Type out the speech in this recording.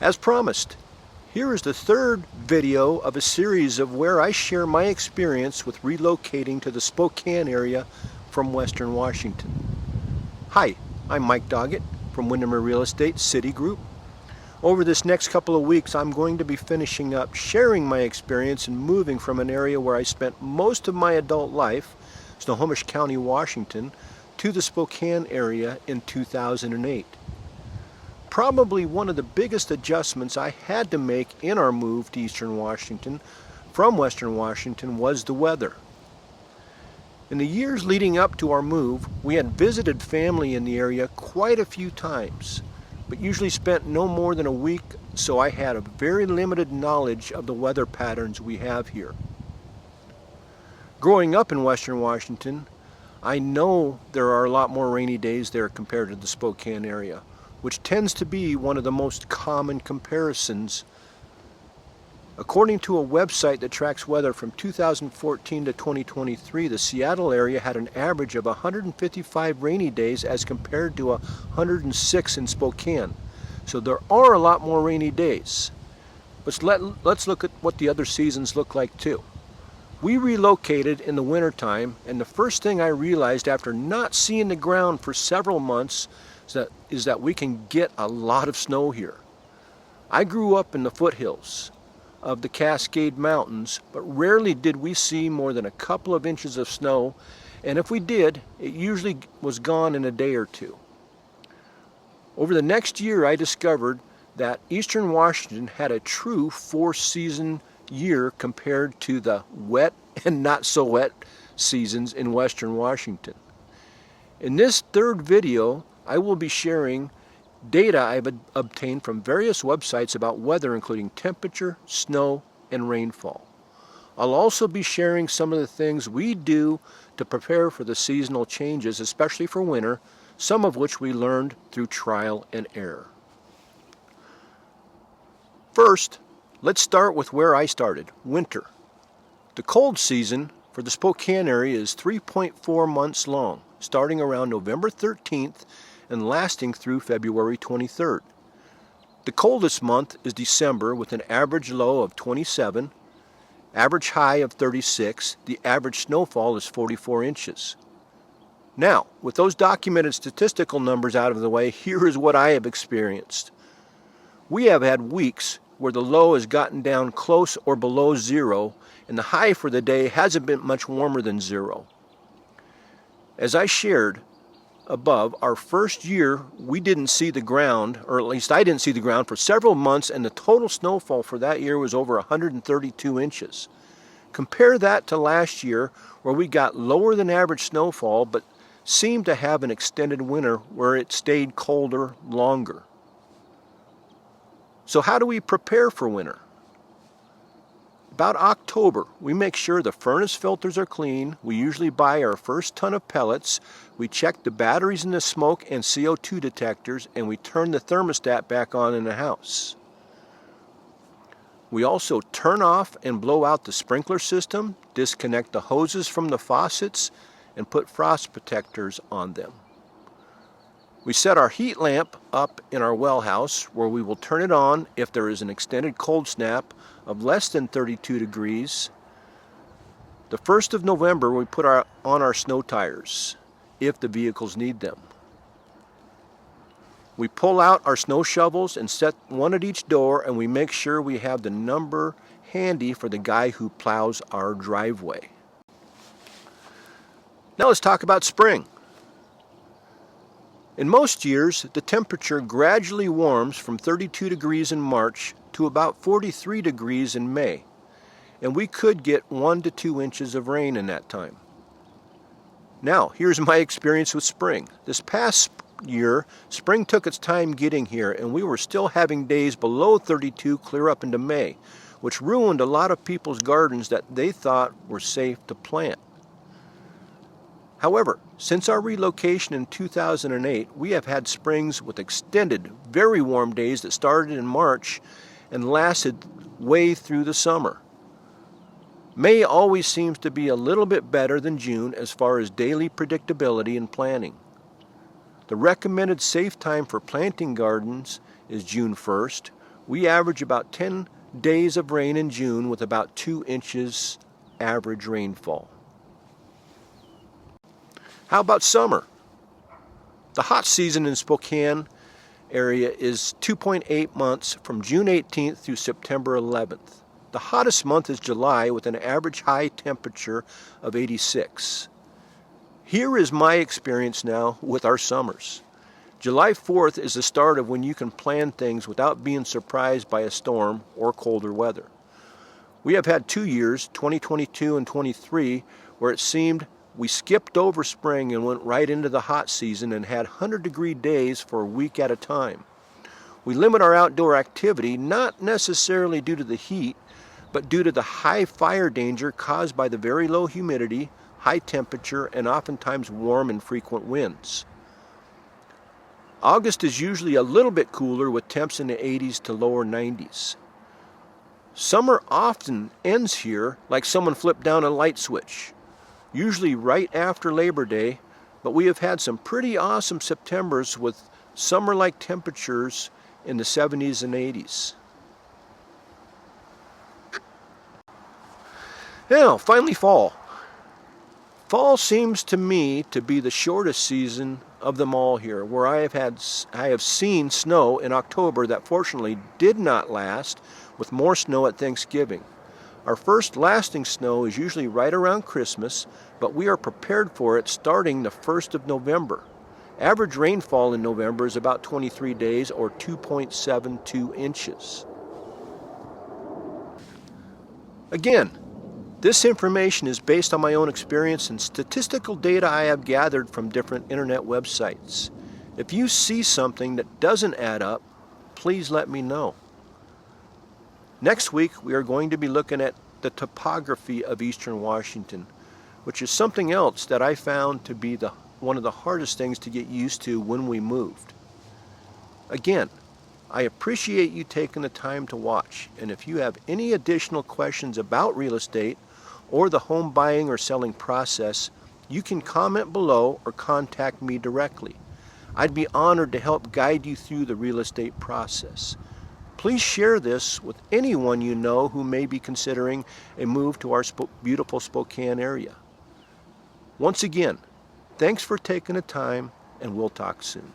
As promised, here is the third video of a series of where I share my experience with relocating to the Spokane area from Western Washington. Hi, I'm Mike Doggett from Windermere Real Estate City Group. Over this next couple of weeks, I'm going to be finishing up sharing my experience in moving from an area where I spent most of my adult life, Snohomish County Washington, to the Spokane area in 2008. Probably one of the biggest adjustments I had to make in our move to Eastern Washington from Western Washington was the weather. In the years leading up to our move, we had visited family in the area quite a few times, but usually spent no more than a week, so I had a very limited knowledge of the weather patterns we have here. Growing up in Western Washington, I know there are a lot more rainy days there compared to the Spokane area, which tends to be one of the most common comparisons. According to a website that tracks weather from 2014 to 2023, the Seattle area had an average of 155 rainy days as compared to 106 in Spokane. So there are a lot more rainy days. But let's look at what the other seasons look like too. We relocated in the wintertime, and the first thing I realized after not seeing the ground for several months is that we can get a lot of snow here. I grew up in the foothills of the Cascade Mountains, but rarely did we see more than a couple of inches of snow, and if we did, it usually was gone in a day or two. Over the next year, I discovered that Eastern Washington had a true four-season year compared to the wet and not so wet seasons in Western Washington. In this third video, I will be sharing data I've obtained from various websites about weather, including temperature, snow, and rainfall. I'll also be sharing some of the things we do to prepare for the seasonal changes, especially for winter, some of which we learned through trial and error. First, let's start with where I started, winter. The cold season for the Spokane area is 3.4 months long, starting around November 13th and lasting through February 23rd. The coldest month is December with an average low of 27, average high of 36. The average snowfall is 44 inches. Now, with those documented statistical numbers out of the way, here is what I have experienced. We have had weeks where the low has gotten down close or below zero, and the high for the day hasn't been much warmer than zero. As I shared above, our first year we didn't see the ground, or at least I didn't see the ground for several months, and the total snowfall for that year was over 132 inches. Compare that to last year where we got lower than average snowfall but seemed to have an extended winter where it stayed colder longer. So how do we prepare for winter? About October, we make sure the furnace filters are clean. We usually buy our first ton of pellets. We check the batteries in the smoke and CO2 detectors, and we turn the thermostat back on in the house. We also turn off and blow out the sprinkler system, disconnect the hoses from the faucets, and put frost protectors on them. We set our heat lamp up in our well house where we will turn it on if there is an extended cold snap of less than 32 degrees. The 1st of November we put on our snow tires if the vehicles need them. We pull out our snow shovels and set one at each door, and we make sure we have the number handy for the guy who plows our driveway. Now let's talk about spring. In most years, the temperature gradually warms from 32 degrees in March to about 43 degrees in May, and we could get 1 to 2 inches of rain in that time. Now, here's my experience with spring. This past year, spring took its time getting here, and we were still having days below 32 clear up into May, which ruined a lot of people's gardens that they thought were safe to plant. However, since our relocation in 2008, we have had springs with extended, very warm days that started in March and lasted way through the summer. May always seems to be a little bit better than June as far as daily predictability and planning. The recommended safe time for planting gardens is June 1st, We average about 10 days of rain in June with about 2 inches average rainfall. How about summer? The hot season in Spokane area is 2.8 months from June 18th through September 11th. The hottest month is July with an average high temperature of 86. Here is my experience now with our summers. July 4th is the start of when you can plan things without being surprised by a storm or colder weather. We have had 2 years, 2022 and 23, where it seemed we skipped over spring and went right into the hot season and had 100-degree days for a week at a time. We limit our outdoor activity not necessarily due to the heat, but due to the high fire danger caused by the very low humidity, high temperature, and oftentimes warm and frequent winds. August is usually a little bit cooler with temps in the 80s to lower 90s. Summer often ends here like someone flipped down a light switch, usually right after Labor Day, but we have had some pretty awesome Septembers with summer-like temperatures in the 70s and 80s. Now, finally fall. Fall seems to me to be the shortest season of them all here, where I have seen snow in October that fortunately did not last, with more snow at Thanksgiving. Our first lasting snow is usually right around Christmas, but we are prepared for it starting the 1st of November. Average rainfall in November is about 23 days or 2.72 inches. Again, this information is based on my own experience and statistical data I have gathered from different internet websites. If you see something that doesn't add up, please let me know. Next week, we are going to be looking at the topography of eastern Washington, which is something else that I found to be one of the hardest things to get used to when we moved. Again, I appreciate you taking the time to watch, and if you have any additional questions about real estate or the home buying or selling process, you can comment below or contact me directly. I'd be honored to help guide you through the real estate process. Please share this with anyone you know who may be considering a move to our beautiful Spokane area. Once again, thanks for taking the time, and we'll talk soon.